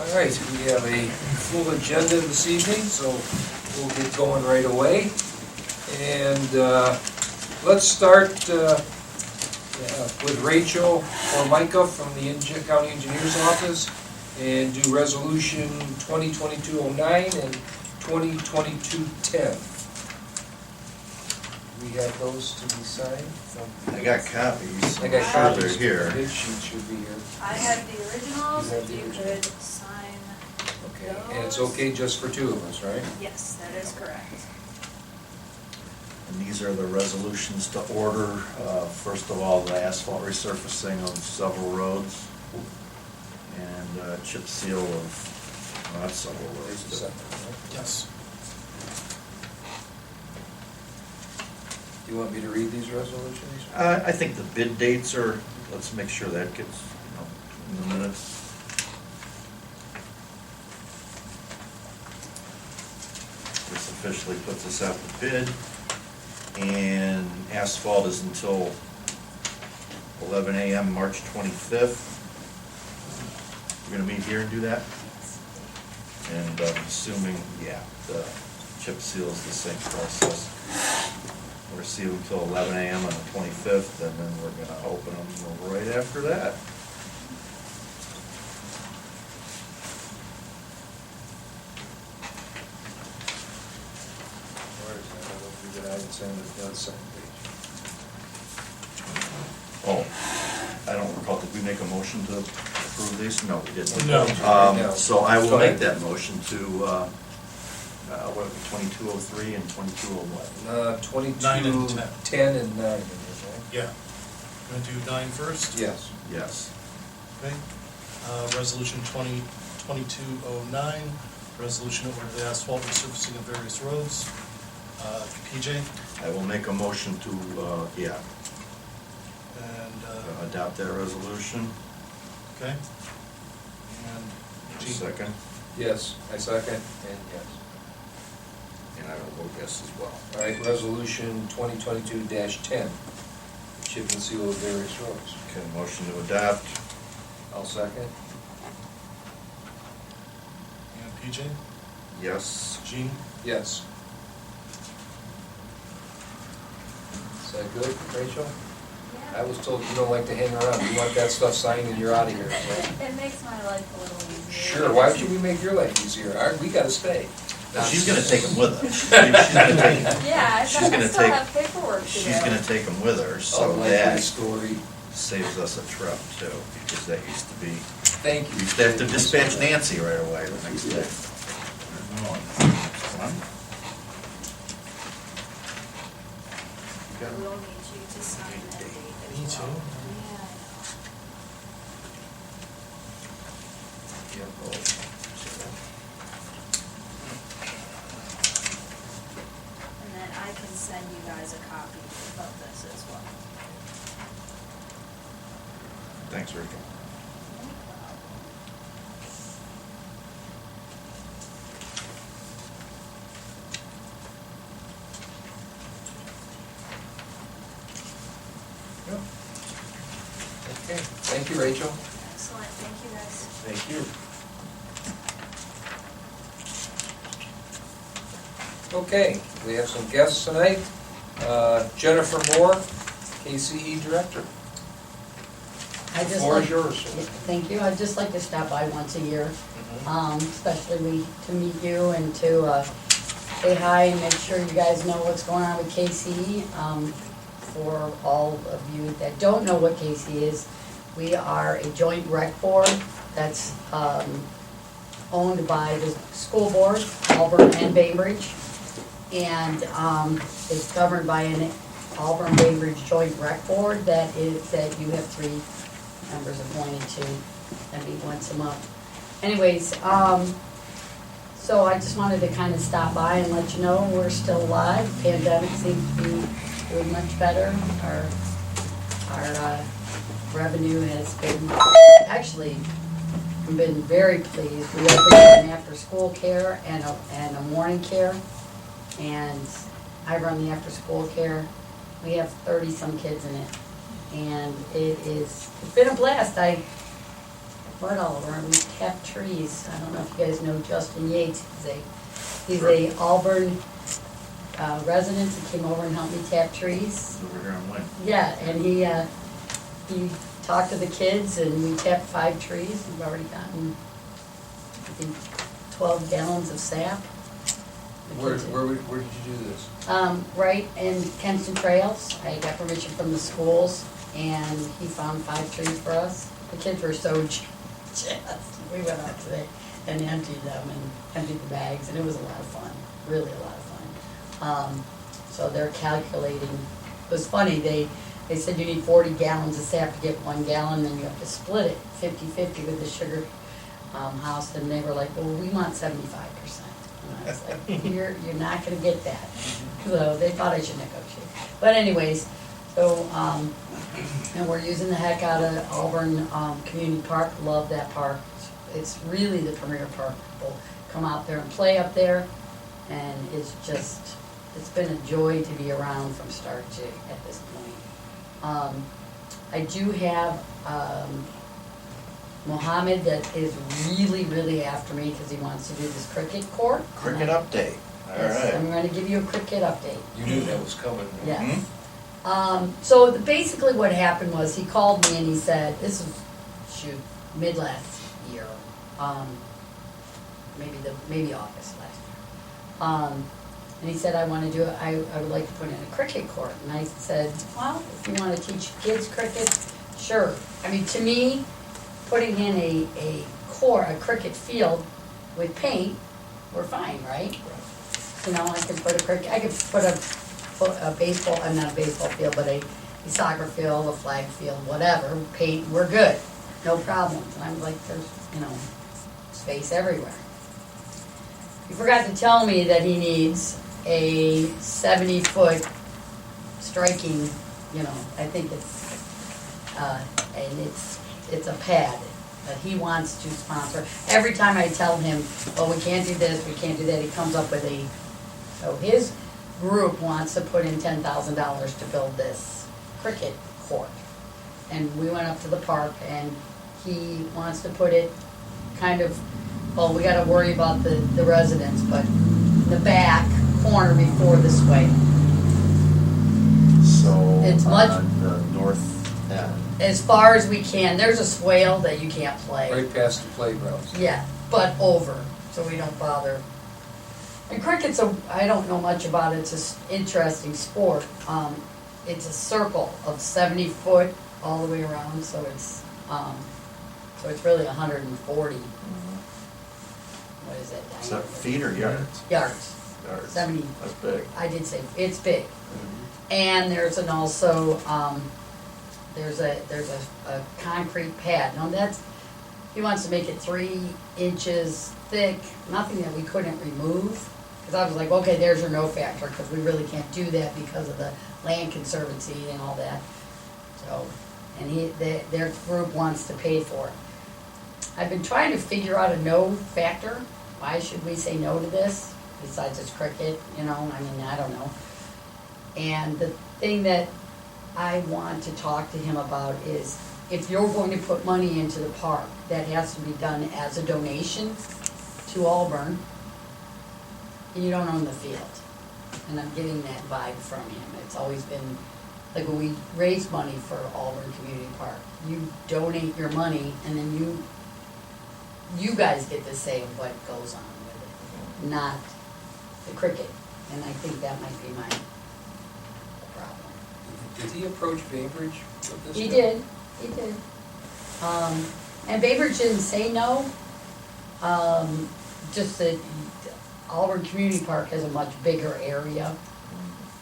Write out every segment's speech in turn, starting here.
All right, we have a full agenda this evening, so we'll get going right away. And let's start with Rachel Formica from the County Engineer's Office and do Resolution 2022-09 and 2022-10. We have those to be signed. I got copies. I got I'm copies. sure they're here. Bid sheet should be here. I have the originals, You have if the you original. could sign Okay, and it's those. okay just for two of us, right? Yes, that is correct. And these are the resolutions to order. First of all, the asphalt resurfacing of several roads and chip seal of, not several roads. There's a second, right? Yes. Do you want me to read these resolutions? I think the bid dates are, let's make sure that gets, in the minutes. This officially puts us out to bid, and asphalt is until 11 a.m. March 25th. We're gonna meet here and do that? And I'm assuming, yeah, the chip seal is the same process. We're sealed until 11 a.m. on the 25th, and then we're gonna open them right after that. Where is that? I don't think that I haven't sent it to the second page. Oh, I don't recall, did we make a motion to approve these? No, we didn't. No. No. So I will Go make ahead. that motion to, what, 2203 and 2201. 22, 9 and 10. 10 and 9, I guess, right? Yeah. Gonna do 9 first? Yes. Yes. Okay. Resolution 2022-09, resolution to order the asphalt resurfacing of various roads. PJ, I will make a motion to, and, adopt that resolution. okay. And Gene. Second. Yes, I second, and yes. And I will vote yes as well. All right, Resolution 2022-10, chip and seal of various roads. Okay, motion to adopt. I'll second. And PJ, Yes. Gene, Yes. Is that good, Rachel? I was told you don't like to hang around. You want that stuff signed and you're out of here. So. It makes my life a little easier. Sure, why should we make your life easier? We gotta stay. She's gonna take them with her. She's gonna take, Yeah, She's I gonna still take- have paperwork to do. she's gonna take them with her, I'll so like my that story. saves us a trip too, because that used to be, Thank you. we used to have to dispatch Nancy right away the next day. We'll need you to sign that date as Me too. well. Yep, oh. And then I can send you guys a copy of this as well. Thanks, Rachel. Yep. Okay, thank you, Rachel. Excellent, thank you guys. Thank you. Okay, we have some guests tonight. Jennifer Moore, KCE Director. I just Floor is like, yours. thank you, I'd just like to stop by once a year, especially to meet you and to say hi and make sure you guys know what's going on with KC. For all of you that don't know what KC is, we are a joint rec board that's owned by the school board, Auburn and Bainbridge. And it's governed by an Auburn-Bainbridge joint rec board that you have 3 members appointed to, that meet once a month. Anyways, so I just wanted to kind of stop by and let you know we're still alive. Pandemic seems to be doing much better. Our revenue has been, actually, I've been very pleased. We opened an after-school care and a morning care, and I run the after-school care. We have 30-some kids in it, and it's been a blast. what all over, we tap trees. I don't know if you guys know Justin Yates, he's a Auburn resident, he came over and helped me tap trees. Over here on Wayne. Yeah, and he talked to the kids and we tapped 5 trees. We've already gotten, I think, 12 gallons of sap. The Where kids- did you do this? Right in Kenston Trails. I got permission from the schools and he found 5 trees for us. The kids were so jazzed. We went out today and emptied them and emptied the bags and it was a lot of fun, really a lot of fun. So they're calculating, it was funny, they said you need 40 gallons of sap to get 1 gallon, then you have to split it 50-50 with the sugar house, and they were like, well, we want 75%. And I was like, you're not gonna get that. So they thought I should negotiate. But anyways, so, and we're using the heck out of Auburn Community Park, love that park. It's really the premier park. People come out there and play up there, and it's just, it's been a joy to be around from start to at this point. I do have Mohammed that is really, really after me because he wants to do this cricket court. Cricket update, all Yes, I'm right. gonna give you a cricket update. You knew that was coming. Yes. So basically what happened was he called me and he said, this was, shoot, mid last year, maybe August last year. And he said, I would like to put in a cricket court. And I said, well, if you want to teach kids cricket, sure. I mean, to me, putting in a cricket field with paint, we're fine, right? You know, I could put a baseball, not a baseball field, but a soccer field, a flag field, whatever, paint, we're good, no problems. And I'm like, there's, space everywhere. He forgot to tell me that he needs a 70-foot striking, I think it's a pad that he wants to sponsor. Every time I tell him, well, we can't do this, we can't do that, he comes up with so his group wants to put in $10,000 to build this cricket court. And we went up to the park and he wants to put it kind of, well, we gotta worry about the residents, but the back corner before the sway. So, It's much- on the north end. As far as we can, there's a swale that you can't play. Right past the playgrounds. Yeah, but over, so we don't bother. And cricket's I don't know much about it, it's an interesting sport. It's a circle of 70 foot all the way around, so it's really 140, what is that, Is that diameter? feet or yards? Yards, Yards. 70, That's big. I did say, it's big. And there's also, there's a concrete pad. Now he wants to make it 3 inches thick, nothing that we couldn't remove. Because I was like, okay, there's your no factor, because we really can't do that because of the land conservancy and all that. So, and their group wants to pay for it. I've been trying to figure out a no factor. Why should we say no to this? Besides it's cricket, I don't know. And the thing that I want to talk to him about is if you're going to put money into the park, that has to be done as a donation to Auburn. And you don't own the field. And I'm getting that vibe from him. It's always been, like when we raise money for Auburn Community Park, you donate your money and then you guys get to say what goes on with it, not the cricket. And I think that might be my problem. Did he approach Bainbridge with this? He did. And Bainbridge didn't say no, just that Auburn Community Park has a much bigger area,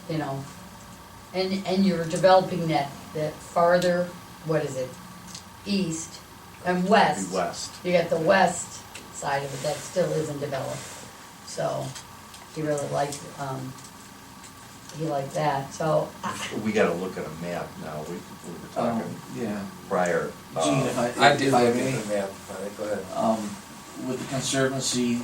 and you're developing that farther, east and west. Be west. You got the west side of it that still isn't developed, so he really liked that, so. We gotta look at a map now, we were talking Yeah, prior. Gene, I did if look I at may, the map, go ahead. with the Conservancy,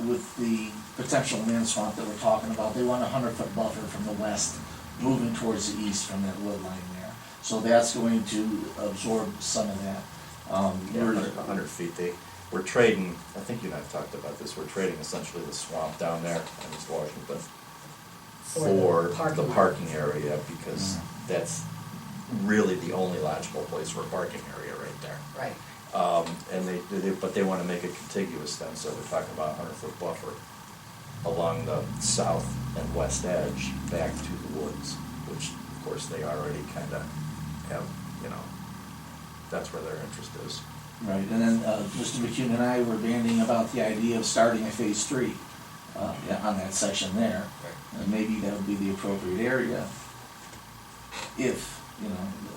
with the potential land swamp that we're talking about, they want a 100-foot buffer from the west, moving towards the east from that wood line there. So that's going to absorb some of that. Yeah, We're- 100 feet, we're trading, I think you and I have talked about this, we're trading essentially the swamp down there in East Washington For for the the parking lot. parking area, because that's really the only logical place for a parking area right there. Right. But they wanna make it contiguous then, so we're talking about a 100-foot buffer along the south and west edge back to the woods, which of course they already kinda have, that's where their interest is. Right, and then Mr. McCune and I were banding about the idea of starting a phase 3 yeah, on that section there. And maybe that would be the appropriate area if,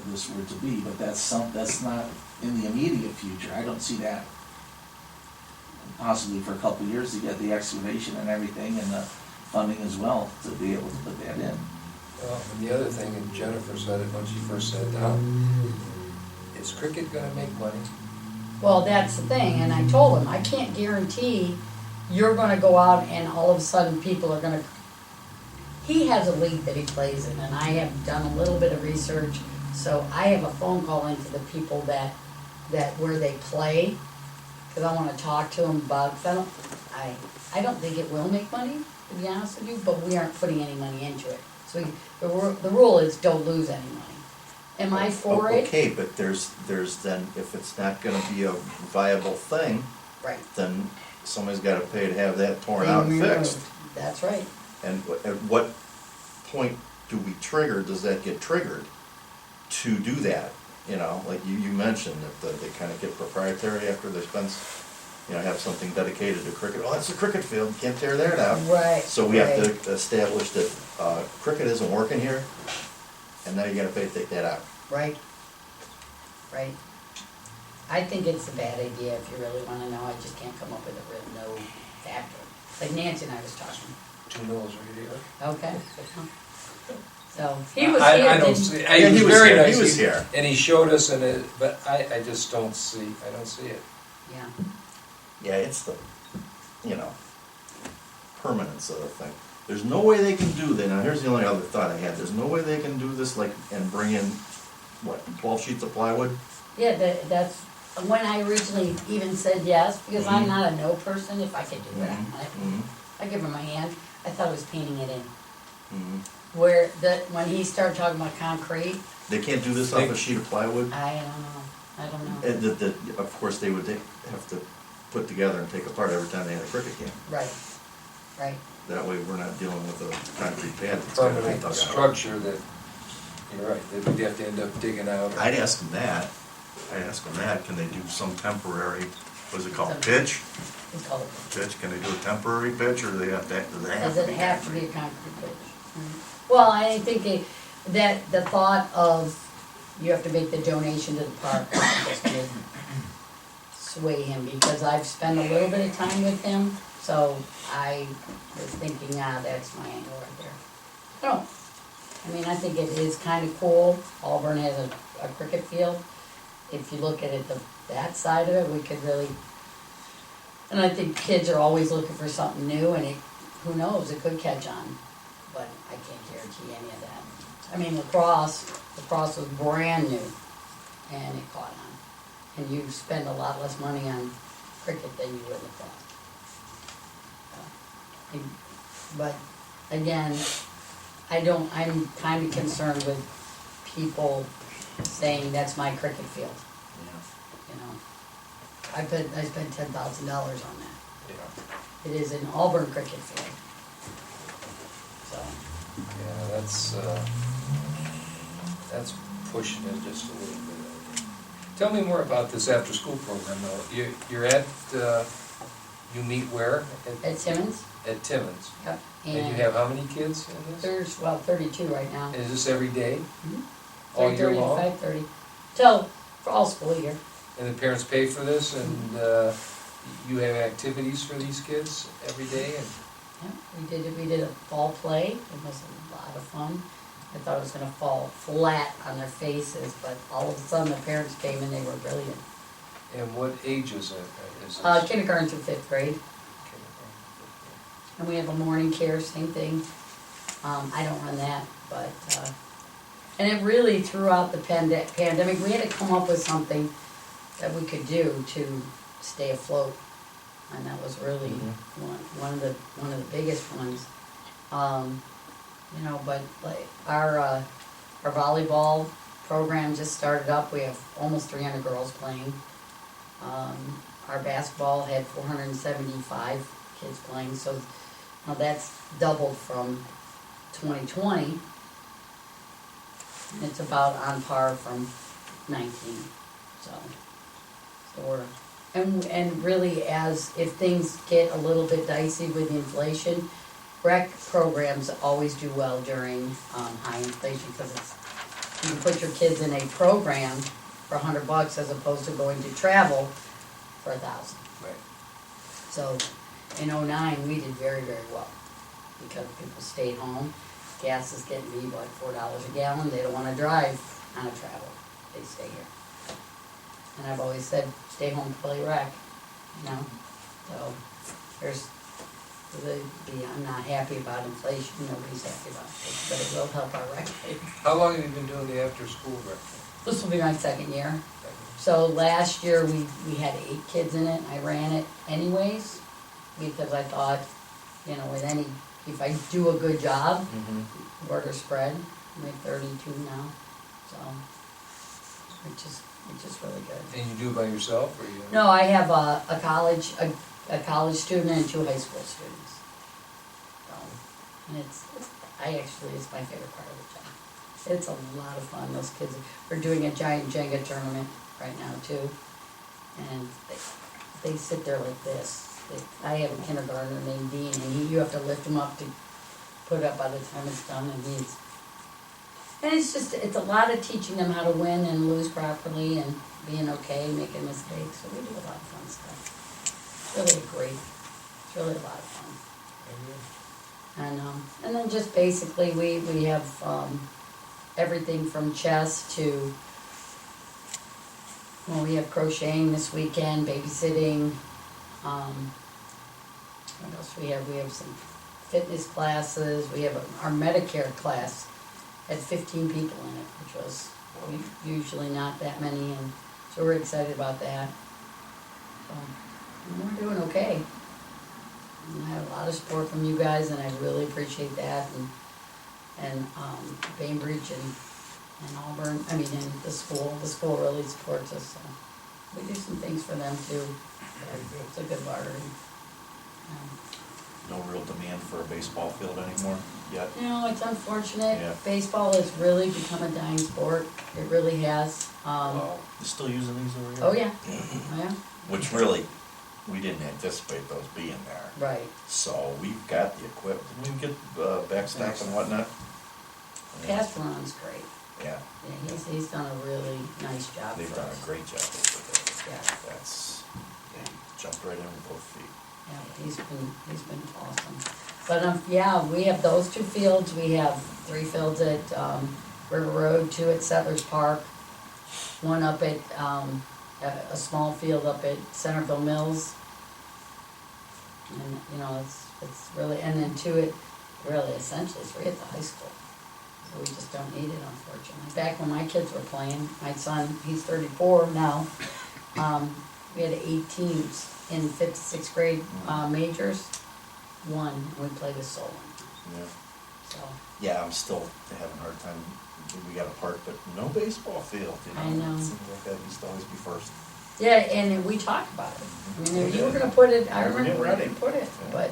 this were to be, but that's not in the immediate future. I don't see that possibly for a couple of years to get the excavation and everything and the funding as well to be able to put that in. Well, and the other thing, and Jennifer said it when she first sat down, is Qriket gonna make money? Well, that's the thing, and I told him, I can't guarantee you're gonna go out and all of a sudden people are gonna, he has a league that he plays in, and I have done a little bit of research, so I have a phone call into the people that where they play, cause I wanna talk to them about, 'cause I don't think it will make money, to be honest with you, but we aren't putting any money into it. So the rule is don't lose any money. Am I for it? Okay, but there's then, if it's not gonna be a viable thing, Right. then somebody's gotta pay to have that torn Then out and we fixed. move. That's right. And at what point does that get triggered to do that? Like you mentioned, that they kinda get proprietary after they spend, have something dedicated to cricket. Oh, that's a cricket field, you can't tear that out. Right. So we have right. to establish that cricket isn't working here, and now you gotta pay to take that out. Right. Right. I think it's a bad idea if you really wanna know, I just can't come up with a real no factor. Like Nancy and I was talking, 2 mills right here. okay? So, he was I here, don't didn't see, Yeah, he he was was very here, nice. he was here. And he showed us but I just don't see it. yeah, Yeah, it's the, permanence of the thing. There's no way they can do that. Now, here's the only other thought I had. There's no way they can do this and bring in, 12 sheets of plywood? yeah, that's, when I originally even said yes, because I'm Mhm. not a no person, if I could do it, Mhm. I give him my hand, I thought it was painting it in. Mhm. Where when he started talking about concrete, They can't do this off a sheet of plywood? I don't know. And of course, they would have to put together and take apart every time they had a cricket game. Right, right. That way, we're not dealing with a concrete pad that's gonna be Permanent dug out. structure that, you're right, that we'd have to end up digging out. I'd ask them that. Can they do some temporary, what's it called, pitch? It's called a Pitch, can they do a temporary pitch, or do they have to Does it have to be a concrete pitch? Well, I think that the thought of you have to make the donation to the park just did sway him, because I've spent a little bit of time with him, so I was thinking, that's my angle right there. I think it is kinda cool. Auburn has a cricket field. If you look at it, that side of it, we could really, and I think kids are always looking for something new, and who knows, it could catch on, but I can't guarantee any of that. Lacrosse was brand new, and it caught on, and you spend a lot less money on cricket than you would lacrosse. But again, I'm kinda concerned with people saying that's my cricket field, I spent $10,000 on that. Yeah, It is an Auburn cricket field. So, yeah, that's pushing it just a little bit. Tell me more about this after-school program, though. You're at, you meet where? at Simmons, At Timmons. yep, And you and have how many kids in this? there's, 32 right now. And is this every day? Mhm. All year 3:30 to long? 5:30, till, for all school year. And the parents pay for this, and you have activities for these kids every day? And Yeah, we did a fall play, it was a lot of fun. I thought it was gonna fall flat on their faces, but all of a sudden the parents came and they were brilliant. And what age is it? Kindergarten through 5th grade, and we have a morning care, same thing. I don't run that, but, and it really throughout the pandemic, we had to come up with something that we could do to stay afloat. And that was really one of the biggest ones. You know, but like our volleyball program just started up. We have almost 300 girls playing. Our basketball had 475 kids playing, so now that's doubled from 2020. It's about on par from 19, so we're, and really, as if things get a little bit dicey with the inflation, rec programs always do well during high inflation, because it's, you can put your kids in a program for $100 as opposed to going to travel for $1,000. Right. So in '09, we did very, very well, because people stayed home. Gas is getting to be like $4 a gallon. They don't wanna drive on a travel, they stay here. And I've always said, stay home, play rec, you know? So there's, I'm not happy about inflation, nobody's happy about inflation, but it will help our rec. How long have you been doing the after-school rec? This will be my second year. So last year, we had 8 kids in it. I ran it anyways, because I thought, you know, with any, if I do a good job, word or spread, I'm at 32 now, so, which is really good. And you do it by yourself, or you? No, I have a college student and 2 high school students. So, and it's my favorite part of the job. It's a lot of fun. Those kids, we're doing a giant Jenga tournament right now too. And they sit there like this. I have a kindergartner named Dean, and you have to lift him up to put up by the time it's done, and it's a lot of teaching them how to win and lose properly and being okay, making mistakes. So we do a lot of fun stuff. It's really a lot of fun. And then just basically we have everything from chess to, well, we have crocheting this weekend, babysitting. What else we have? We have some fitness classes. We have our Medicare class had 15 people in it, which was usually not that many, and so we're excited about that. So, and we're doing okay. And I have a lot of support from you guys, and I really appreciate that. And Bainbridge and Auburn, I mean, and the school really supports us, so we do some things for them too. It's a good barter. No real demand for a baseball field anymore yet? No, it's unfortunate. Yeah. Baseball has really become a dying sport. It really has. Wow. You still using these over here? Oh, yeah. Oh, yeah. Which really, we didn't anticipate those being there. Right. So we've got the equipment. Didn't we get backstop and whatnot? Pastor Ron's great. Yeah. Yeah, he's done a really nice job They've for done us. a great job over there. Yeah. They jumped right in with both feet. Yeah, he's been awesome. But, yeah, we have those 2 fields. We have 3 fields at, River Road, 2 at Settlers Park, 1 up at, a small field up at Centerville Mills. And, you know, it's really, and then 2 at, really essentially 3 at the high school. So we just don't need it, unfortunately. Back when my kids were playing, my son, he's 34 now, we had 8 teams in 5th to 6th grade majors. 1, and we played with Solon. Yeah. So, Yeah, I'm still having a hard time. We got a park, but no baseball field, you know? I know. It seems like that used to always be first. yeah, and we talked about it. I mean, you were gonna put it, I Never remember get we were ready. gonna put it, Yeah. but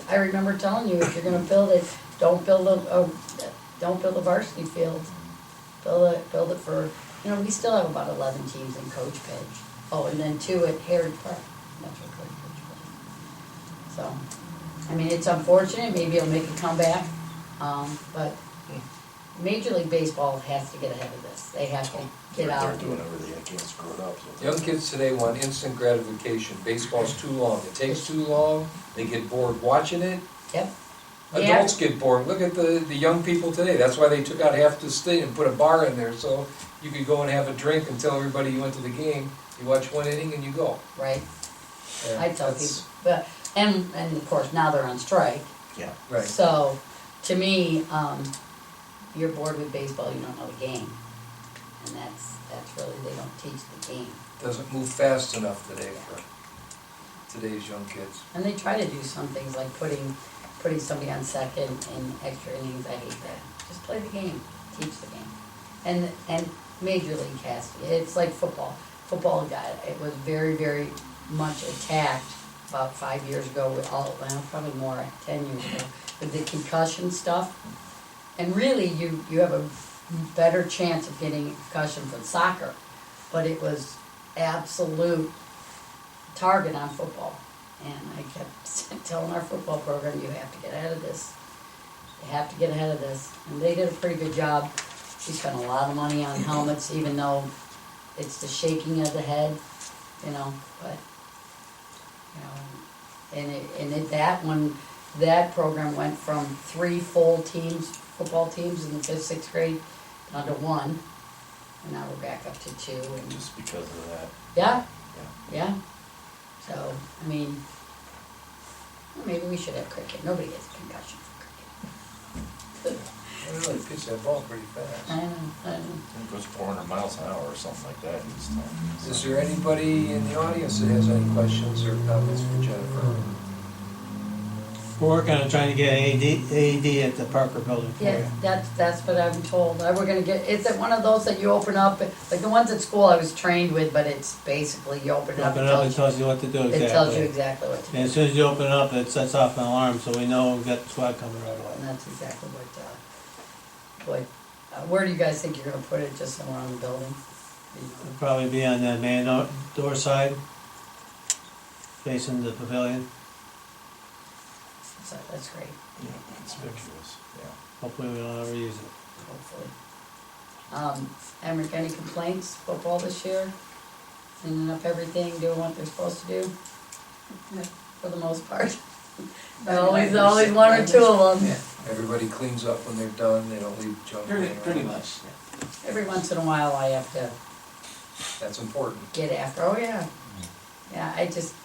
I remember telling you, if you're gonna build it, don't build a varsity field. Build it for, you know, we still have about 11 teams in Coach Page. Oh, and then 2 at Heritage Park. That's what Coach Page plays. So, I mean, it's unfortunate, maybe it'll make a comeback, but Major League Baseball has to get ahead of this. They have to get out. They're doing everything they can to screw it up. So. Young kids today want instant gratification. Baseball's too long. It takes too long. They get bored watching it. Yep. Adults get bored. Look at the young people today. That's why they took out half the state and put a bar in there, so you could go and have a drink and tell everybody you went to the game. You watch 1 inning and you go. Right. Yeah, I tell that's- people, but, and of course, now they're on strike. Yeah. Right. So, to me, you're bored with baseball, you don't know the game. And that's really, they don't teach the game. doesn't move fast enough today for today's young kids. And they try to do some things like putting somebody on second in extra innings. I hate that. Just play the game, teach the game. And Major League has to. It's like football. Football it was very, very much attacked about 5 years ago with well, probably more, 10 years ago, with the concussion stuff. And really, you have a better chance of getting a concussion from soccer, but it was absolute target on football. And I kept telling our football program, you have to get ahead of this. You have to get ahead of this. And they did a pretty good job. We spent a lot of money on helmets, even though it's the shaking of the head, but, that program went from 3 full teams, football teams in the 5th, 6th grade, down to 1, and now we're back up to 2, and, Just because of that. yeah, Yeah. yeah. So, I mean, maybe we should have cricket, nobody gets a concussion from cricket. I don't know, they pitch that ball pretty fast. I know. I think it goes 400 miles an hour or something like that each time. Is there anybody in the audience that has any questions or comments for Jennifer? We're working on trying to get AED at the Parker building for Yeah, you. that's what I'm told. We're gonna get, is it one of those that you open up, like the ones at school I was trained with, but it's basically you open it up, Open it up and tells you what to do exactly. it tells you exactly what to do. And as soon as you open it up, it sets off an alarm, so we know we've got the squad coming right And away. that's exactly where do you guys think you're gonna put it, just somewhere on the building? It'll probably be on the main door side, facing the pavilion. So that's great, Yeah, conspicuous, yeah. Hopefully we don't ever use it. hopefully. Emmerich, any complaints, football this year? Cleaning up everything, doing what they're supposed to do? For the most part. Always one or two of them. Yeah, everybody cleans up when they're done, they don't leave junk laying around. Pretty much, Every once in a while I have to That's important. get after, oh yeah. Yeah, I just,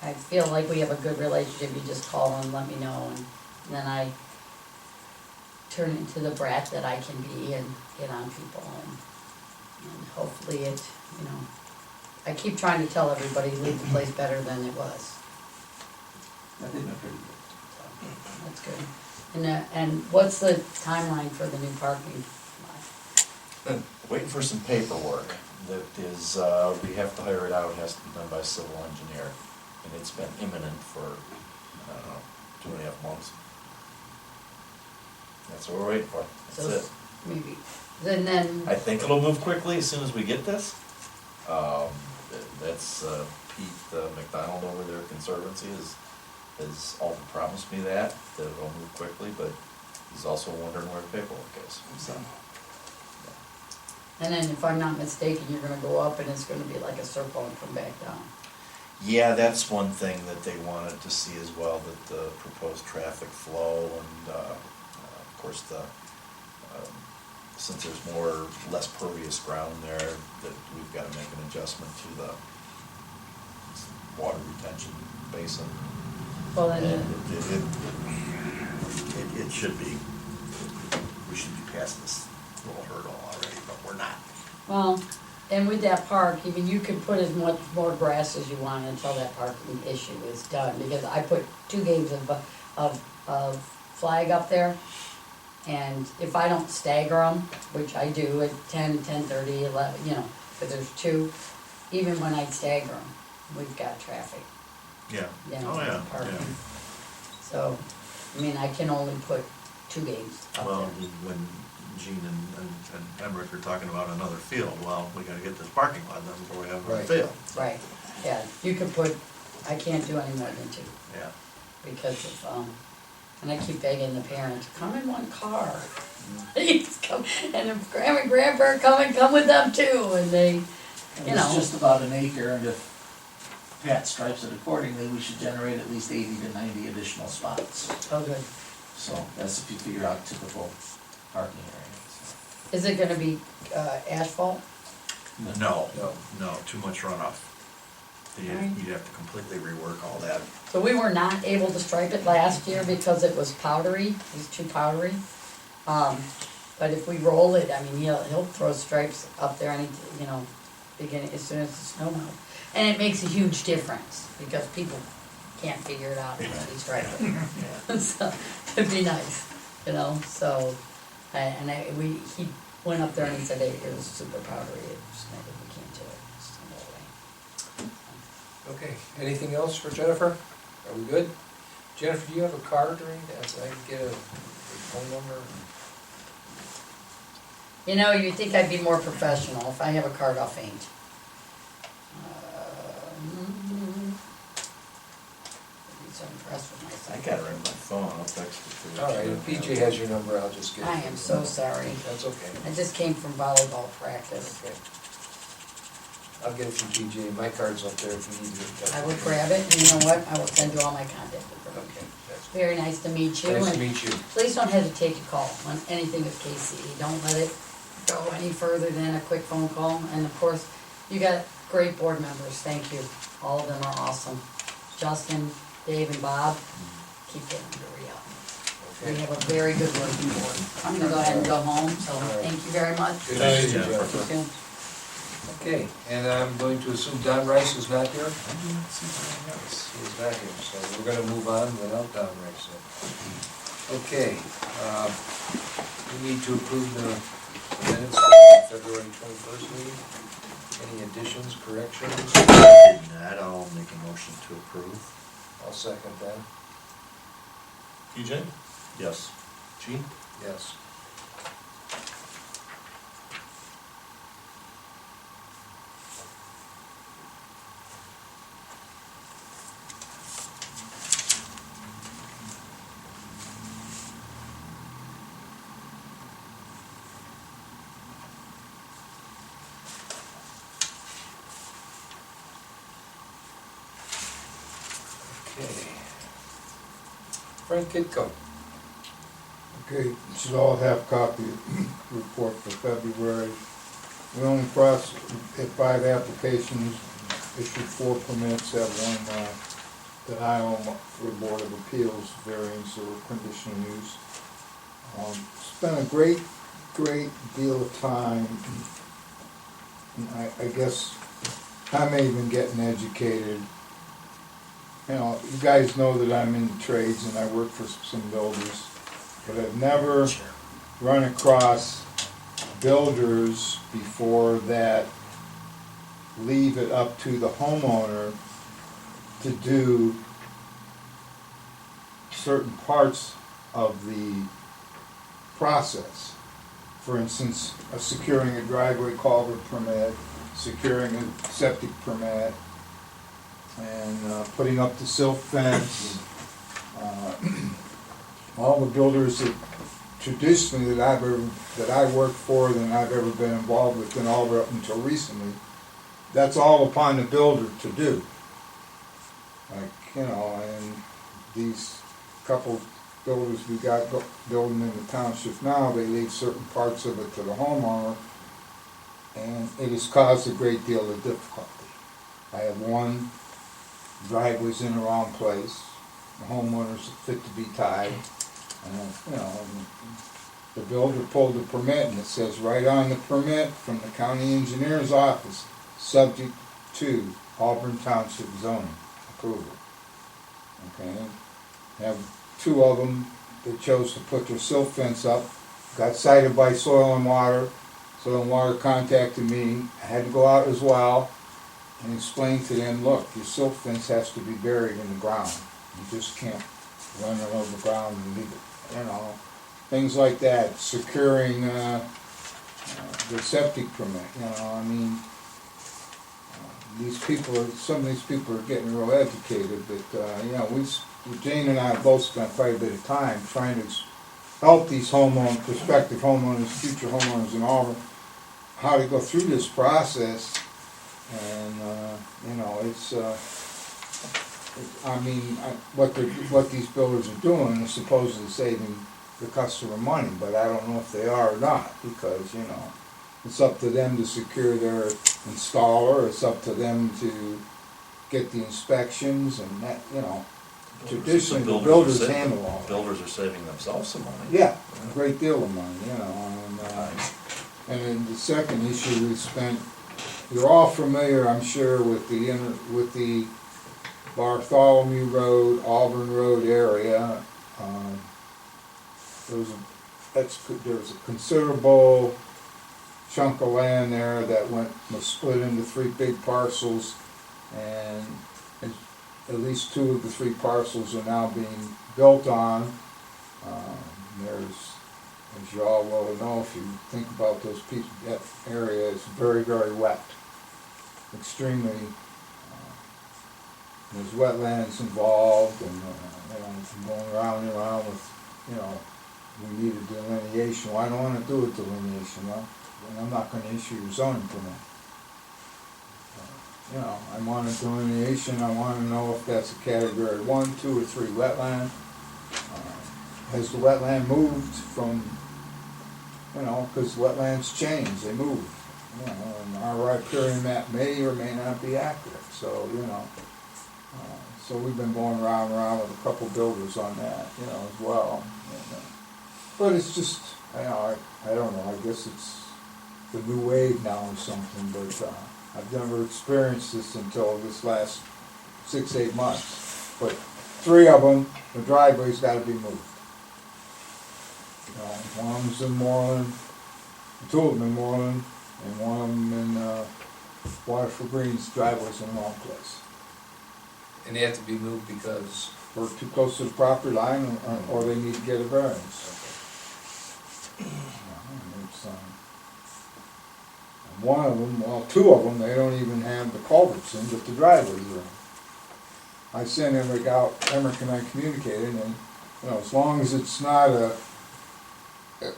I feel like we have a good relationship, you just call and let me know, and then I turn into the brat that I can be and get on people, and hopefully I keep trying to tell everybody, leave the place better than it was, I think they're pretty good. so, that's good. And what's the timeline for the new parking lot? Waiting for some paperwork that is, we have to hire it out, it has to be done by a civil engineer. And it's been imminent for, I don't know, 2.5 months. That's what we're waiting for, that's So it. maybe, then, I think it'll move quickly as soon as we get this. That's Pete McDonald over there at Conservancy has also promised me that it'll move quickly, but he's also wondering where the paperwork is, so. and then if I'm not mistaken, you're gonna go up and it's gonna be like a circle and come back down. Yeah, that's one thing that they wanted to see as well, that the proposed traffic flow and, of course, since there's less pervious ground there, that we've got to make an adjustment to the water retention basin. Well, And then, it should be, we should be past this little hurdle already, but we're not. well, and with that park, even you could put as much more grass as you want until that parking issue is done, because I put 2 games of flag up there, and if I don't stagger them, which I do at 10, 10:30, 11, because there's 2, even when I stagger them, we've got traffic, Yeah. parking. So, I mean, I can only put 2 games up Well, there. when Gene and Emmerich are talking about another field, well, we gotta get this parking lot done before we have another Right. field. Right, yeah, you could put, I can't do any more than 2. Yeah. Because of, and I keep begging the parents, come in one car. Please come, and if grandma and grandpa come with them too, and they, And it's just about an acre, and if Pat stripes it accordingly, we should generate at least 80 to 90 additional spots. oh good. So that's if you figure out typical parking areas. Is it gonna be, asphalt? No, No. no, too much runoff. Alright. You'd have to completely rework all that. So we were not able to stripe it last year because it was powdery, it was too powdery. But if we roll it, I mean, he'll throw stripes up there, and beginning, as soon as the snow melts. And it makes a huge difference, because people can't figure it out until he's driving. So, it'd be nice, you know, so, he went up there and he said it was super powdery, we can't do it, it's no way. Okay, anything else for Jennifer? Are we good? Jennifer, do you have a card or anything? So I can get a phone number? You know, you'd think I'd be more professional. If I have a card, I'll faint. I'd be so impressed with I myself. got it right on my phone, I'll text it to you. All right, if PJ has your number, I'll just get it. I am so sorry. That's okay. I just came from volleyball practice. Okay. I'll get it from PJ, my card's up there if you need it. I will grab it, and you know what? I will send you all my contact information. Okay, that's Very nice to meet you. nice to and meet you. Please don't hesitate to call on anything with KCE. Don't let it go any further than a quick phone call. And of course, you got great board members. Thank you. All of them are awesome. Justin, Dave, and Bob, keep getting the real. We Okay. have a very good working board. I'm gonna go ahead and go home, so thank you very much. Good to see you, Jennifer. Jennifer. Soon. Okay, and I'm going to assume Don Rice is not here? He's not here, so we're gonna move on without Don Rice then. Okay, we need to approve the minutes for the February 21st meeting. Any additions, corrections? Did that, I'll make a motion to approve. I'll second that, PJ, Yes. Gene, yes. Okay. Frank Kitco. Okay, you should all have copy of the report for February. We only processed 5 applications, issued 4 permits, have one denial for Board of Appeals variance or conditional use. Spent a great deal of time, and I guess I may even getting educated. You know, you guys know that I'm in the trades and I work for some builders, but I've never run across builders before that leave it up to the homeowner to do certain parts of the process. For instance, securing a driveway culvert permit, securing a septic permit, and putting up the silt fence. All the builders that traditionally that I worked for, that I've ever been involved with in Auburn up until recently, that's all upon the builder to do. Like, you know, and these couple builders we got building in the township now, they leave certain parts of it to the homeowner, and it has caused a great deal of difficulty. I have one driveway's in the wrong place, the homeowner's fit to be tied, and, you know, the builder pulled the permit, and it says right on the permit from the county engineer's office, subject to Auburn Township zoning approval. Okay, have 2 of them that chose to put their silt fence up, got cited by Soil and Water. Soil and Water contacted me, I had to go out as well and explain to them, look, your silt fence has to be buried in the ground. You just can't run it over the ground and leave it, you know. Things like that, securing the septic permit, you know, I mean, some of these people are getting real educated, but, you know, Jane and I both spent quite a bit of time trying to help these prospective homeowners, future homeowners in Auburn, how to go through this process. And, you know, what these builders are doing is supposedly saving the customer money, but I don't know if they are or not, because, you know, it's up to them to secure their installer, it's up to them to get the inspections, and that, you know, traditionally the builders handle all that. Builders are saving themselves some money. Yeah, a great deal of money, you know, and then the second issue we spent you're all familiar, I'm sure, with the Bartholomew Road, Auburn Road area. There was a considerable chunk of land there that was split into 3 big parcels, and at least 2 of the 3 parcels are now being built on. As you all well know, if you think about those pieces, that area is very, very wet. Extremely, there's wetlands involved, and going around and around with, we need a delineation. Well, I don't want to do a delineation, well, then I'm not going to issue your zoning permit. I want a delineation. I want to know if that's a category 1, 2, or 3 wetland. Has the wetland moved from, because wetlands change, they move. And our riparian map may or may not be accurate. So, so we've been going around with a couple builders on that, as well. But it's just, I don't know, I guess it's the new wave now or something, but I've never experienced this until this last 6-8 months. But 3 of them, the driveway's got to be moved. One of them's in Moreland, 2 of them in Moreland, and one of them in Waterford Green's driveway's in the wrong place. And they have to be moved because? We're too close to the property line, or they need to get a variance. One of them, well, 2 of them, they don't even have the culverts in, but the driveways are in. I sent Emmerich out, Emmerich and I communicated, and, as long as it's not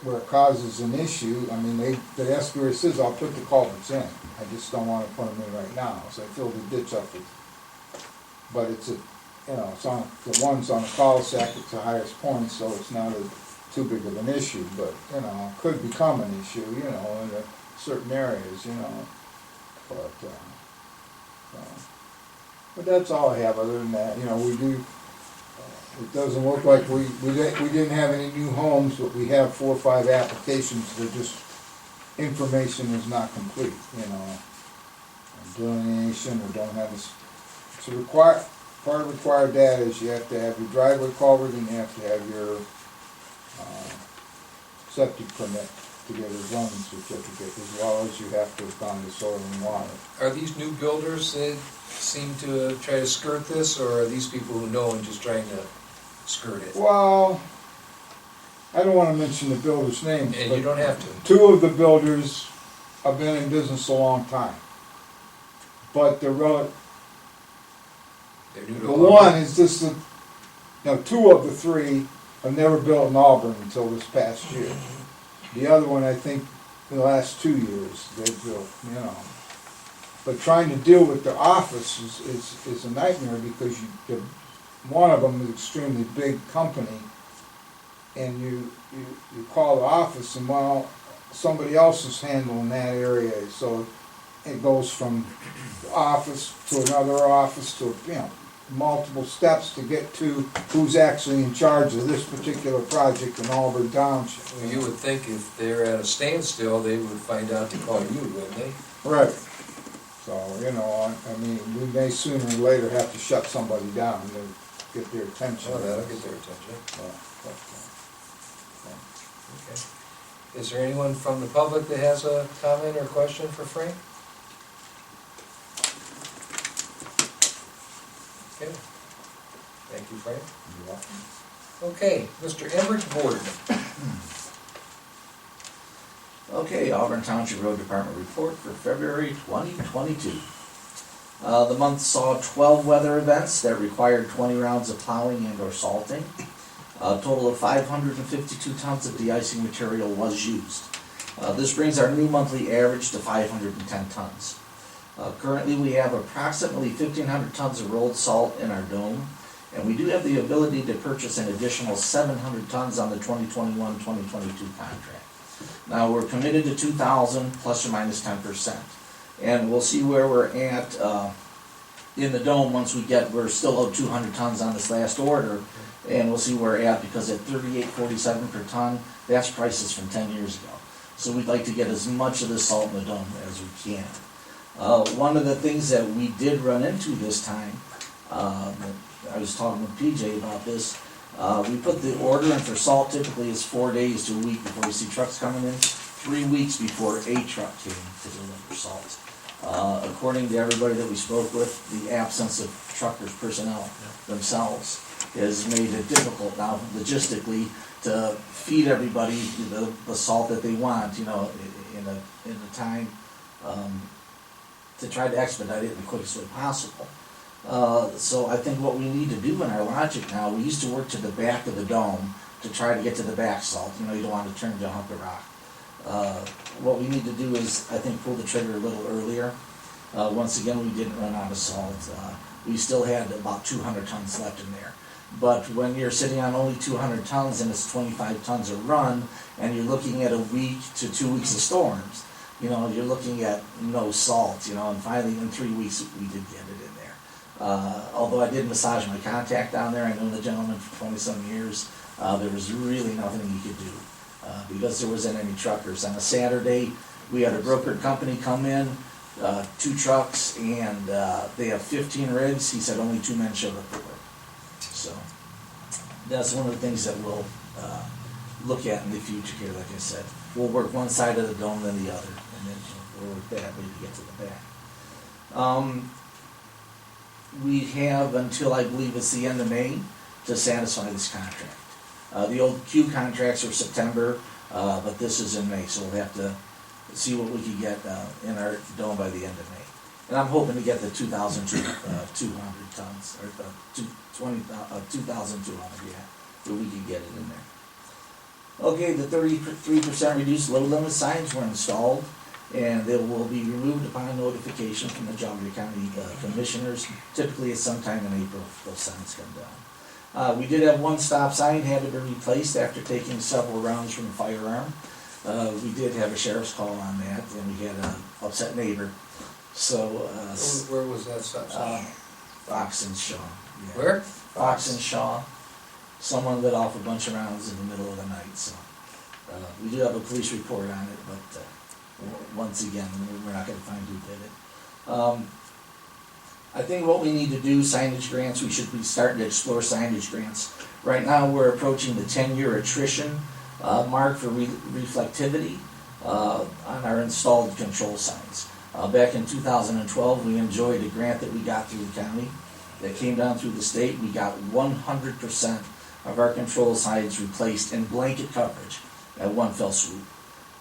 where it causes an issue, I mean, the estimator says, I'll put the culverts in. I just don't want to put them in right now, so I filled the ditch up with, but it's it's on, the one's on the cul-de-sac, it's the highest point, so it's not too big of an issue, but, it could become an issue, in certain areas, but that's all I have. Other than that, we do, it doesn't look like we didn't have any new homes, but we have 4 or 5 applications that just, information is not complete, delineation, or don't have this. So part of required data is you have to have your driveway culvert, and you have to have your septic permit to get a zoning certificate, as well as you have to have gone to soil and water. Are these new builders that seem to try to skirt this, or are these people who know and just trying to skirt it? Well, I don't want to mention the builder's name. And you don't have to. 2 of the builders have been in business a long time. But they're new to Auburn. One is just 2 of the 3 have never built in Auburn until this past year. The other one, I think, in the last 2 years, they've built, But trying to deal with their office is a nightmare, because one of them is an extremely big company, and you call the office, and somebody else is handling that area, so it goes from the office to another office to, multiple steps to get to who's actually in charge of this particular project in Auburn Township. Well, you would think if they're at a standstill, they would find out to call you, wouldn't they? Right. So, I mean, we may sooner or later have to shut somebody down to get their attention. Oh, that'll get their attention. Okay. Is there anyone from the public that has a comment or question for Frank? Okay. Thank you, Frank. You're welcome. Okay, Mr. Emmerich Borden. Okay, Auburn Township Road Department report for February 2022. The month saw 12 weather events that required 20 rounds of plowing and or salting. A total of 552 tons of de-icing material was used. This brings our new monthly average to 510 tons. Currently we have approximately 1,500 tons of rolled salt in our dome, and we do have the ability to purchase an additional 700 tons on the 2021-2022 contract. Now we're committed to 2,000 plus or minus 10%, and we'll see where we're at in the dome once we're still owed 200 tons on this last order, and we'll see where we're at, because at $38.47 per ton, that's prices from 10 years ago. So we'd like to get as much of the salt in the dome as we can. One of the things that we did run into this time, I was talking with PJ about this, we put the order in for salt, typically it's 4 days to a week before you see trucks coming in, 3 weeks before a truck came to deliver salt. According to everybody that we spoke with, the absence of truckers personnel themselves has made it difficult now logistically to feed everybody the salt that they want, in a time, to try to expedite it in the quickest way possible. So I think what we need to do in our logic now, we used to work to the back of the dome to try to get to the back salt, you don't want to turn to hump the rock. What we need to do is, I think, pull the trigger a little earlier. Once again, we didn't run out of salt. We still had about 200 tons left in there. But when you're sitting on only 200 tons and it's 25 tons a run, and you're looking at a week to 2 weeks of storms, you're looking at no salt, and finally in 3 weeks we did get it in there. Although I did massage my contact down there, I know the gentleman for 20-some years, there was really nothing he could do, because there wasn't any truckers. On a Saturday, we had a brokered company come in, 2 trucks, and they have 15 rigs. He said only 2 men showed up to work. So that's one of the things that we'll look at in the future here, like I said. We'll work one side of the dome then the other, and then we'll work that way to get to the back. We have until, I believe it's the end of May, to satisfy this contract. The old Q contracts are September, but this is in May, so we'll have to see what we can get in our dome by the end of May. And I'm hoping to get the 2,200 tons, or 2,200, that we can get it in there. Okay, the 33% reduced load limit signs were installed, and they will be removed upon notification from the Geauga County Commissioners. Typically, it's sometime in April those signs come down. We did have one stop sign had to be replaced after taking several rounds from a firearm. We did have a sheriff's call on that, and we had an upset neighbor. So, Where was that stop sign? Fox and Shaw. Yeah. Where? Fox and Shaw. Someone lit off a bunch of rounds in the middle of the night, so. We do have a police report on it, but once again, we're not gonna find who did it. I think what we need to do, signage grants, we should be starting to explore signage grants. Right now, we're approaching the 10-year attrition mark for reflectivity on our installed control signs. Back in 2012, we enjoyed a grant that we got through the county that came down through the state. We got 100% of our control signs replaced in blanket coverage at one fell swoop.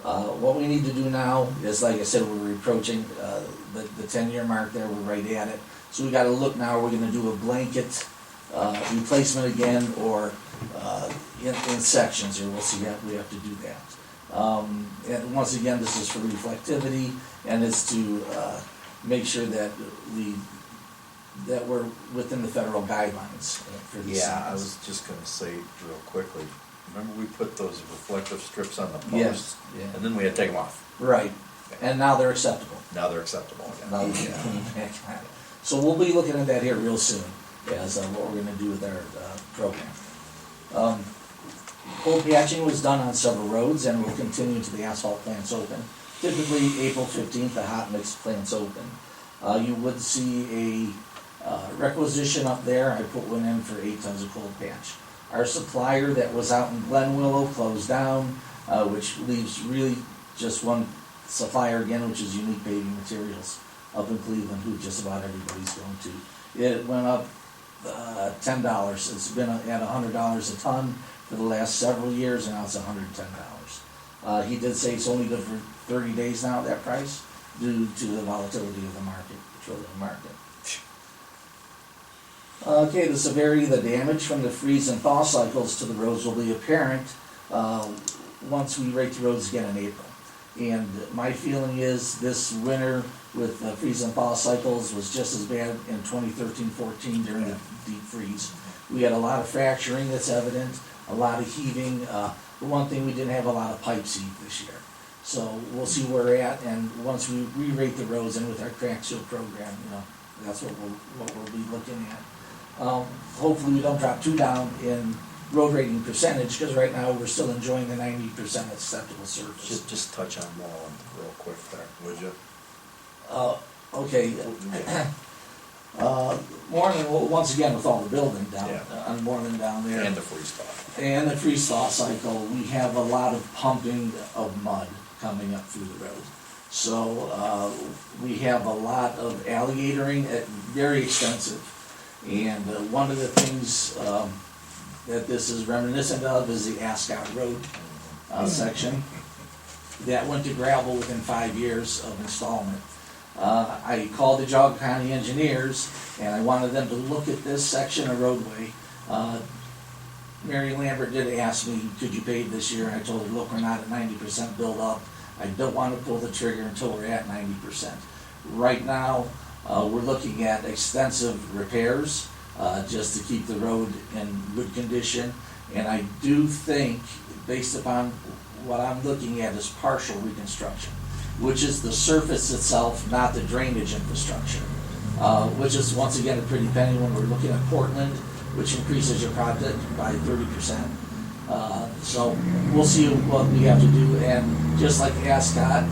What we need to do now is, like I said, we're approaching the 10-year mark there, we're right at it. So we gotta look now, we're gonna do a blanket replacement again, or in sections, or we'll see how we have to do that. And once again, this is for reflectivity, and it's to make sure that we're within the federal guidelines for these signs. Yeah, I was just gonna say real quickly, remember we put those reflective strips on the posts? Yes, yeah. And then we had to take them off. Right, and now they're acceptable. Now they're acceptable Now again. we can put them back on it. So we'll be looking at that here real soon, as what we're gonna do with our program. Cold patching was done on several roads and will continue until the asphalt plant's open. Typically, April 15th, the hot mix plant's open. You would see a requisition up there. I put one in for 8 tons of cold patch. Our supplier that was out in Glen Willow closed down, which leaves really just one supplier again, which is Unique Paving Materials up in Cleveland, who just about everybody's going to. It went up $10. It's been at $100 a ton for the last several years, and now it's $110. He did say it's only good for 30 days now, that price, due to the volatility of the market, petroleum market. Okay, the severity of the damage from the freeze and thaw cycles to the roads will be apparent once we rate the roads again in April. And my feeling is this winter with the freeze and thaw cycles was just as bad in 2013-14 during the deep freeze. We had a lot of fracturing that's evident, a lot of heaving. The one thing, we didn't have a lot of pipe seed this year. So we'll see where we're at, and once we re-rate the roads and with our crack seal program, that's what we'll be looking at. Hopefully we don't drop too down in road rating percentage, because right now we're still enjoying the 90% acceptable surface. Just touch on Mullen real quick there, would you? Okay. Moreland, well, once again, with all the building down, Yeah. on Moreland down there. And the freeze thaw. And the freeze-thaw cycle, we have a lot of pumping of mud coming up through the road. So, we have a lot of alligatoring, very extensive. And one of the things that this is reminiscent of is the Ascot Road section. That went to gravel within 5 years of installment. I called the Geauga County engineers, and I wanted them to look at this section of roadway. Mary Lambert did ask me, could you pave this year? And I told her, look, we're not at 90% build up. I don't want to pull the trigger until we're at 90%. Right now, we're looking at extensive repairs, just to keep the road in good condition. And I do think, based upon what I'm looking at, is partial reconstruction, which is the surface itself, not the drainage infrastructure. Which is, once again, a pretty penny when we're looking at Portland, which increases your project by 30%. So we'll see what we have to do, and just like Ascot,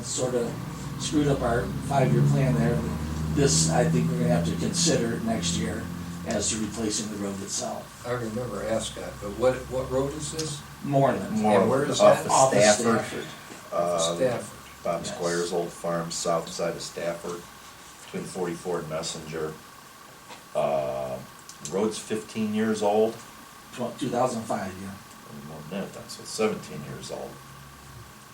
sort of screwed up our 5-year plan there. This, I think we're gonna have to consider next year as to replacing the road itself. I remember Ascot, but what road is this? Moreland. where is Off that? of Off of Stafford. Stafford. Bob Yes. Squire's old farm, south side of Stafford, between 44 and Messenger. Road's 15 years old, 2005, yeah. and more than that, so it's 17 years old.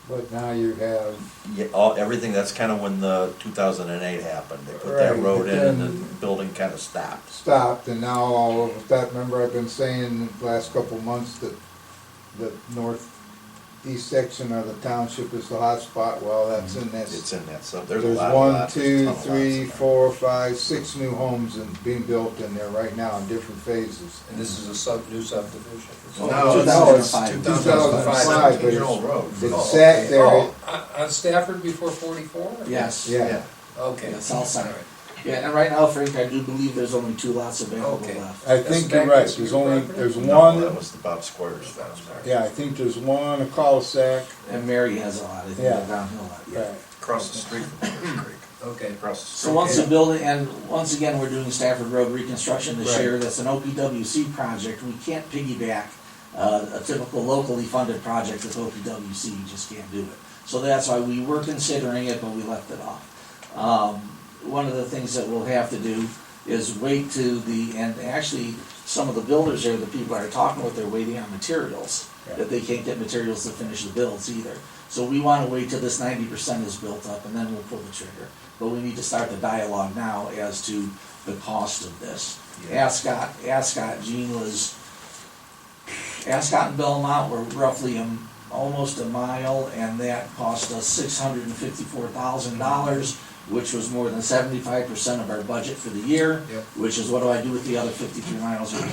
But now you have, Yeah, everything, that's kind of when the 2008 happened. They put that Right, road but in and then- the building kind of stopped. stopped, and now all of that, remember I've been saying the last couple of months that the northeast section of the township is the hot spot. Well, that's in It's this. in that sub, there's a There's lot of one, lots, there's a two, ton of lots three, in there. 4, 5, 6 new homes being built in there right now in different phases. And this is a new subdivision? No, No, it's 2005. 2005, 17-year-old road. It Oh, sat okay. there. Oh, on Stafford before 44? Yes. Yeah. Okay. Yeah, south side. All right. Yeah, and right now, Frank, I do believe there's only 2 lots available Okay. left. I That's think back you're right, to there's your only, property? there's No, one, that was the Bob Squire's farm. yeah, I think there's one, a cul-de-sac. And Mary has a lot, I think, Yeah. a downhill lot, yeah. Right. Across the street from Qriket. Okay. Across the street. So once the building, and once again, we're doing Stafford Road reconstruction this Right. year, that's an OPWC project, we can't piggyback a typical locally funded project with OPWC, you just can't do it. So that's why we were considering it, but we left it off. One of the things that we'll have to do is wait to and actually, some of the builders there, the people I are talking with, they're waiting on materials, that they can't get materials to finish the builds either. So we wanna wait till this 90% is built up, and then we'll pull the trigger. But we need to start the dialogue now as to the cost of this. Ascot, Gene, was, Ascot and Belmont were roughly almost a mile, and that cost us $654,000, which was more than 75% of our budget for the year, Yep. which is what do I do with the other 53 miles of road?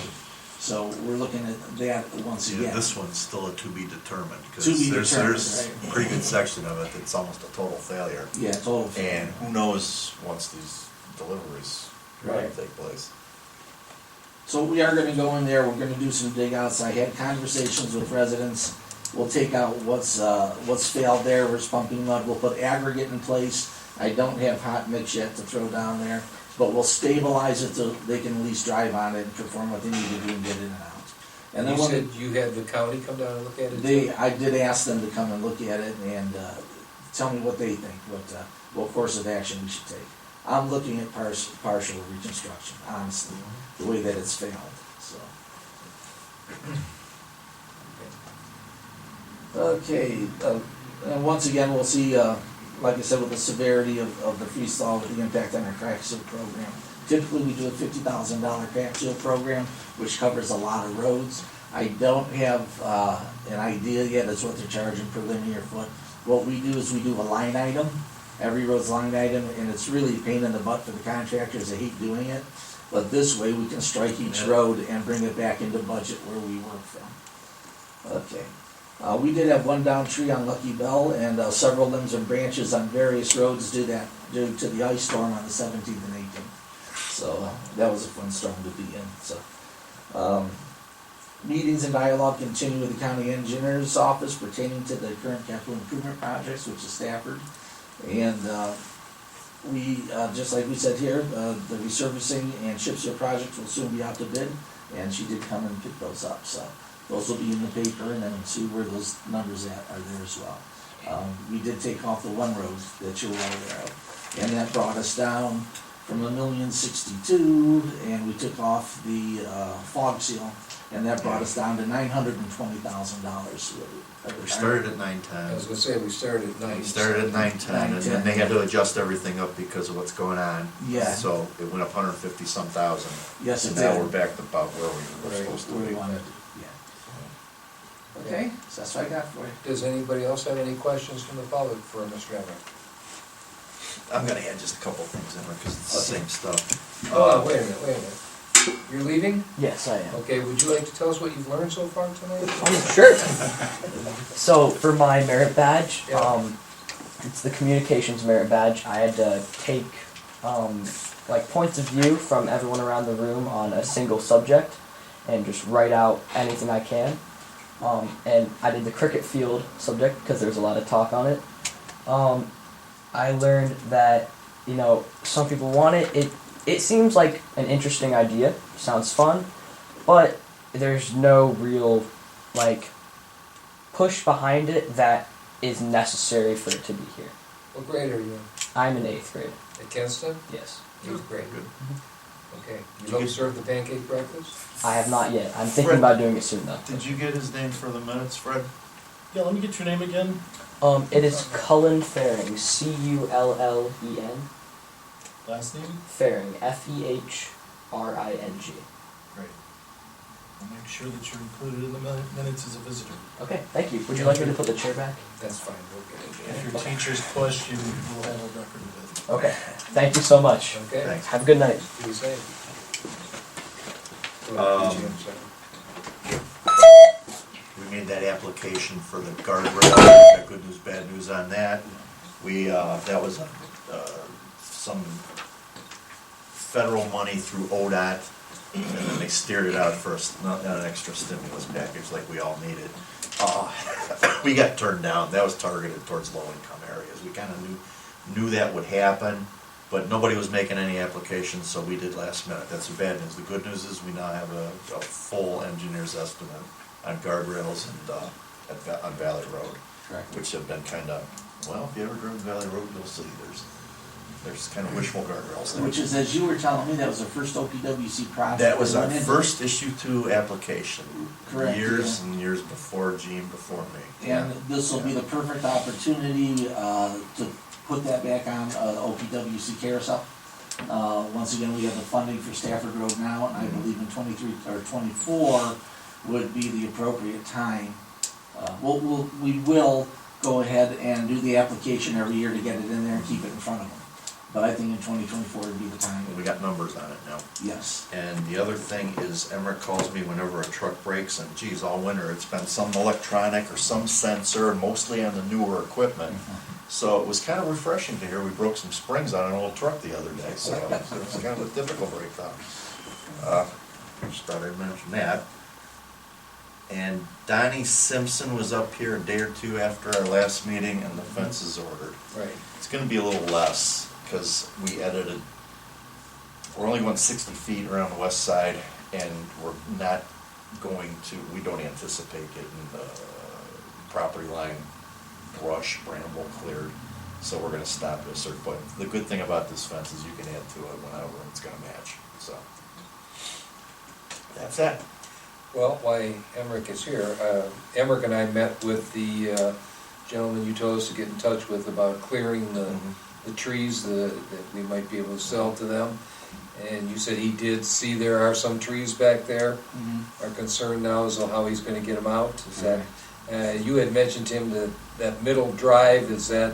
So we're looking at that once Yeah, again. this one's still a to be determined, because To be there's determined, a right. pretty good section of it that's almost a total failure. Yeah, total. And who knows once these deliveries Right. take place. So we are gonna go in there, we're gonna do some dig outs, I had conversations with residents, we'll take out what's failed there, where's pumping mud, we'll put aggregate in place. I don't have hot mix yet to throw down there, but we'll stabilize it so they can at least drive on it and perform what they need to do and get in and out. And then You when said you had the county come down and look at it? I did ask them to come and look at it and, tell me what they think, what course of action we should take. I'm looking at partial reconstruction, honestly, the way that it's failed, so. Okay, and once again, we'll see, like I said, with the severity of the freeze thaw, with the impact on our crack seal program. Typically, we do a $50,000 crack seal program, which covers a lot of roads. I don't have, an idea yet as what they're charging per linear foot. What we do is we do a line item, every road's line item, and it's really a pain in the butt for the contractors, they hate doing it. But this way, we can strike each road and bring it back into budget where we work from. Okay. We did have one down tree on Lucky Bell, and several limbs and branches on various roads due to the ice storm on the 17th and 18th. So that was a fun storm to be in. So meetings and dialogue continue with the county engineer's office pertaining to the current capital improvement projects, which is Stafford. And We, just like we said here, the resurfacing and chip seal projects will soon be out to bid, and she did come and pick those up, so those will be in the paper, and then see where those numbers are there as well. We did take off the one road that you're well aware of, and that brought us down from $1,062,000, and we took off the fog seal, and that brought us down to $920,000. We started at I 910. was gonna say, we started at 9. We started at 910, and then they had to adjust everything up because of what's going on. Yeah. So it went up 150-some thousand. Yes, it And now did. we're back to about where we were Right. supposed to Where be. we wanted to, yeah. Okay, so that's what I got for you. Does anybody else have any questions from the public for Mr. Emmerich? I'm gonna add just a couple things in there, because it's the same stuff. Oh, wait a minute. You're leaving? Yes, I am. Okay, would you like to tell us what you've learned so far tonight? Sure. So for my merit badge, Yeah. it's the communications merit badge. I had to take like points of view from everyone around the room on a single subject and just write out anything I can. And I did the cricket field subject because there's a lot of talk on it. I learned that, you know, some people want it. It seems like an interesting idea, sounds fun, but there's no real, like, push behind it that is necessary for it to be here. What grade are you in? I'm in 8th grade, At Kenston? yes. 8th grade. Good. Okay. You help serve the pancake breakfast? I have not yet. I'm thinking Fred, about doing it soon, though. Did you get his name for the minutes, Fred? Yeah, let me get your name again. It is Cullen Faring, Cullen, Last name? Faring, Fehring. Great. I'll make sure that you're included in the minutes as a visitor. Okay, thank you. Would you like me to put the chair back? That's fine, we'll get it. If your teachers question, we'll have a record of it. Okay, thank you so much. Okay? Thanks. Have a good night. Be safe. We made that application for the guardrail, got good news, bad news on that. We, that was some federal money through ODOT, and then they steered it out for not an extra stimulus package like we all needed. We got turned down, that was targeted towards low-income areas. We kinda knew that would happen, but nobody was making any applications, so we did last minute. That's the bad news. The good news is we now have a full engineer's estimate on guardrails and on Valley Road. Correct. Which have been kinda, well, if you ever driven Valley Road, you'll see there's kind of wishful guardrails there. Which is, as you were telling me, that was our first OPWC project. That was our went into. first issue 2 application. Correct, Years yeah. and years before Gene, before me. And this will be the perfect opportunity to put that back on OPWC carousel. Once again, we have the funding for Stafford Road now, and I believe in 23 or 24 would be the appropriate time. We will go ahead and do the application every year to get it in there and keep it in front of them. But I think in 2024 would be the time. We got numbers on it now. Yes. And the other thing is Emmerich calls me whenever a truck breaks, and geez, all winter it's been some electronic or some sensor, mostly on the newer equipment. So it was kind of refreshing to hear we broke some springs on an old truck the other day, so it was kind of a typical breakdown. Just thought I'd mention that. And Donnie Simpson was up here a day or 2 after our last meeting, and the fence is ordered. Right. It's gonna be a little less, because we edited, we're only going 60 feet around the west side, and we're not going to, we don't anticipate getting the property line brush, bramble cleared, so we're gonna stop at a certain point. The good thing about this fence is you can add to it whenever it's gonna match, so. That's that. Well, while Emmerich is here, Emmerich and I met with the gentleman you told us to get in touch with about clearing the trees that we might be able to sell to them. And you said he did see there are some trees back there. Our concern now is how he's gonna get them out. Is that, you had mentioned to him that middle drive, is that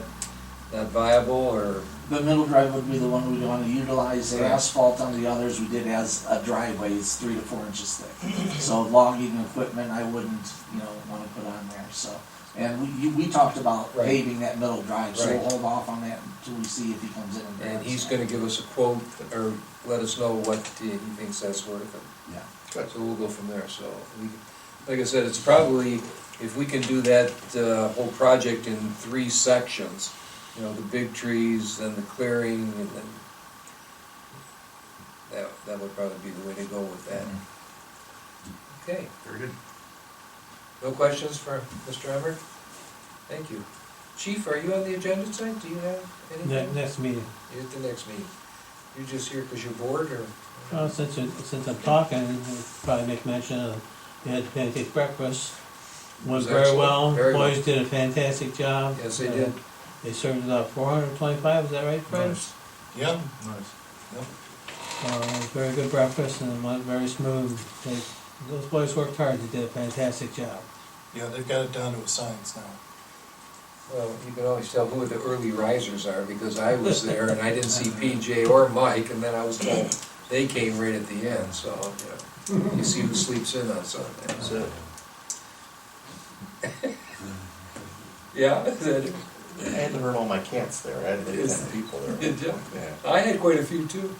not viable, or? The middle drive would be the one we'd want to utilize. The Right. asphalt on the others, we did as a driveway, it's 3 to 4 inches thick. So logging equipment, I wouldn't, want to put on there, so. And we talked about Right. paving that middle drive, so we'll Right. hold off on that until we see if he comes in and grabs And he's it. gonna give us a quote, or let us know what he thinks that's worth. Yeah. So we'll go from there, so, like I said, it's probably, if we can do that whole project in 3 sections, you know, the big trees, then the clearing, and then that would probably be the way to go with that. Okay, Very good. no questions for Mr. Emmer? Thank you. Chief, are you on the agenda tonight? Do you have anything? Next meeting. You're at the next meeting. You just here because you're bored, or? Well, since I'm talking, I'll probably make mention of, we had the pancake breakfast. Went Was very excellent, well, very well. boys did a fantastic job. Yes, they did. They served about 425, is that right, Fred? Nice. Yep. Nice. Very good breakfast and it went very smooth. Those boys worked hard, they did a fantastic job. Yeah, they've got it down to a science now. Well, you can always tell who the early risers are, because I was there and I didn't see PJ or Mike, and then I was told they came right at the end, so, you know, you see who sleeps in on Sunday. That's it. Yeah, I had to herd all my cats there. I had 10 people there. Did you? Yeah. I had quite a few too.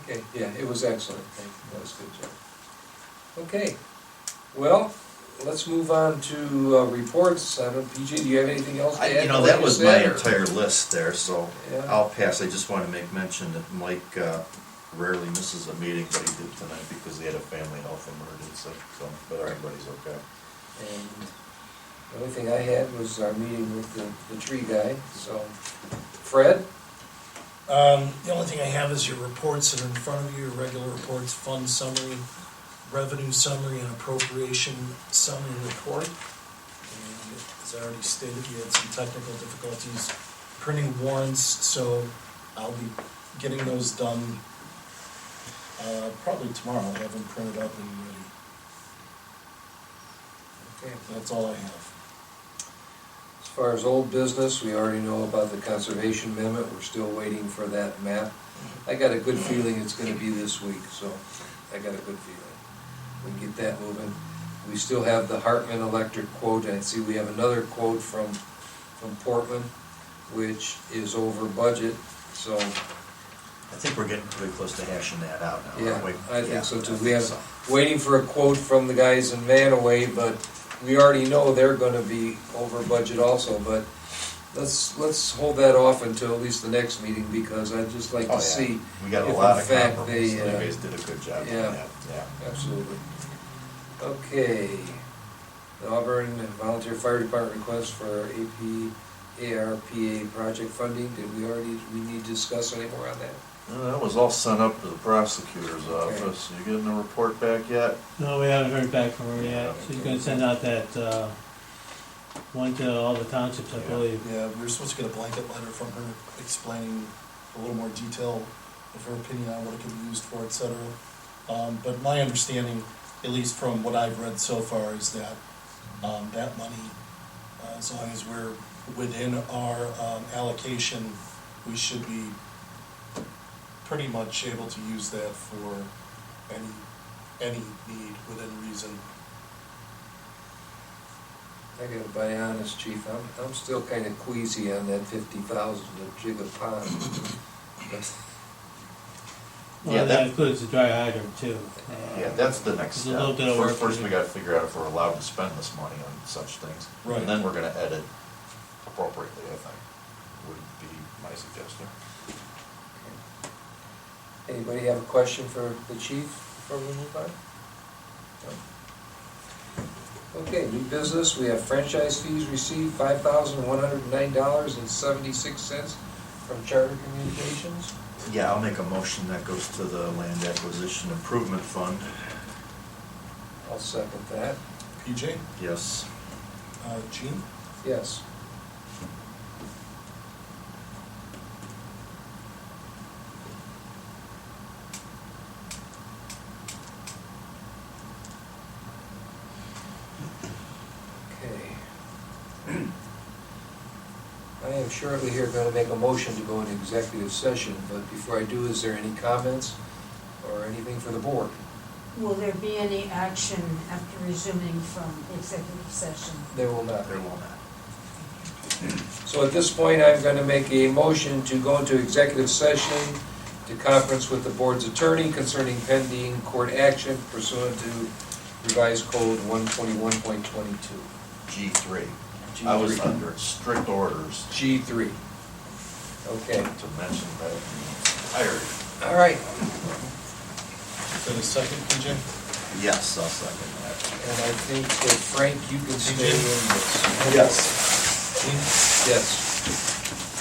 Okay, yeah, it was excellent, thank you, that was a good job. Okay, well, let's move on to reports. I don't, PJ, do you have anything else to add? You to know, what that you was said, my or- entire list there, so Yeah. I'll pass. I just want to make mention that Mike rarely misses a meeting, but he did tonight because he had a family health emergency, so, but everybody's okay. And the only thing I had was our meeting with the tree guy, so. Fred? The only thing I have is your reports that are in front of you, your regular reports, fund summary, revenue summary, and appropriation summary report. And as I already stated, we had some technical difficulties printing warrants, so I'll be getting those done probably tomorrow. I'll have them printed up and ready. Okay. That's all I have. As far as old business, we already know about the conservation amendment, we're still waiting for that map. I got a good feeling it's gonna be this week, so I got a good feeling. We can get that moving. We still have the Hartman electric quote, and I see we have another quote from Portland, which is over budget, so, I think we're getting pretty close to hashing that out now, yeah, aren't we? I think Yeah, so too. I We have, so. waiting for a quote from the guys in Manaway, but we already know they're gonna be over budget also, but let's hold that off until at least the next meeting, because I'd just like Oh, to yeah. see. We got a if lot in of fact compliments, they, you guys did a good job on yeah. that, yeah. Absolutely. Okay, the Auburn Volunteer Fire Department request for ARPA project funding, did we need to discuss any more on that? That was all sent up to the prosecutor's office. You getting a report back yet? No, we haven't heard back from her yet. She's gonna send out that, one to all the townships, I believe. Yeah, we were supposed to get a blanket letter from her explaining a little more detail of her opinion on what it could be used for, et cetera. But my understanding, at least from what I've read so far, is that that money, as long as we're within our allocation, we should be pretty much able to use that for any need within reason. I gotta be honest, Chief, I'm still kinda queasy on that 50,000 to jig a pond. Well, Yeah, that that- includes the dry hydrant too. Yeah, that's the next There's a little step. bit of work First to we do. gotta figure out if we're allowed to spend this money on such things. Right. And then we're gonna edit appropriately, I think, would be my suggestion. Anybody have a question for the chief before we move on? No? Okay, new business, we have franchise fees received, $5,109.76 from Charter Communications. Yeah, I'll make a motion that goes to the Land Acquisition Improvement Fund. I'll second that, PJ, Yes. Gene? yes. Okay. I am shortly here going to make a motion to go into executive session, but before I do, is there any comments or anything for the board? Will there be any action after resuming from executive session? There will not. There will not. So at this point, I'm going to make a motion to go into executive session to conference with the board's attorney concerning pending court action pursuant to revised code 121.22. G3. I was G3. under strict orders G3. Okay, to mention that hired. all right. For the second, PJ? Yes, I'll second that. And I think that Frank, you can stay in this. Yes. Yes.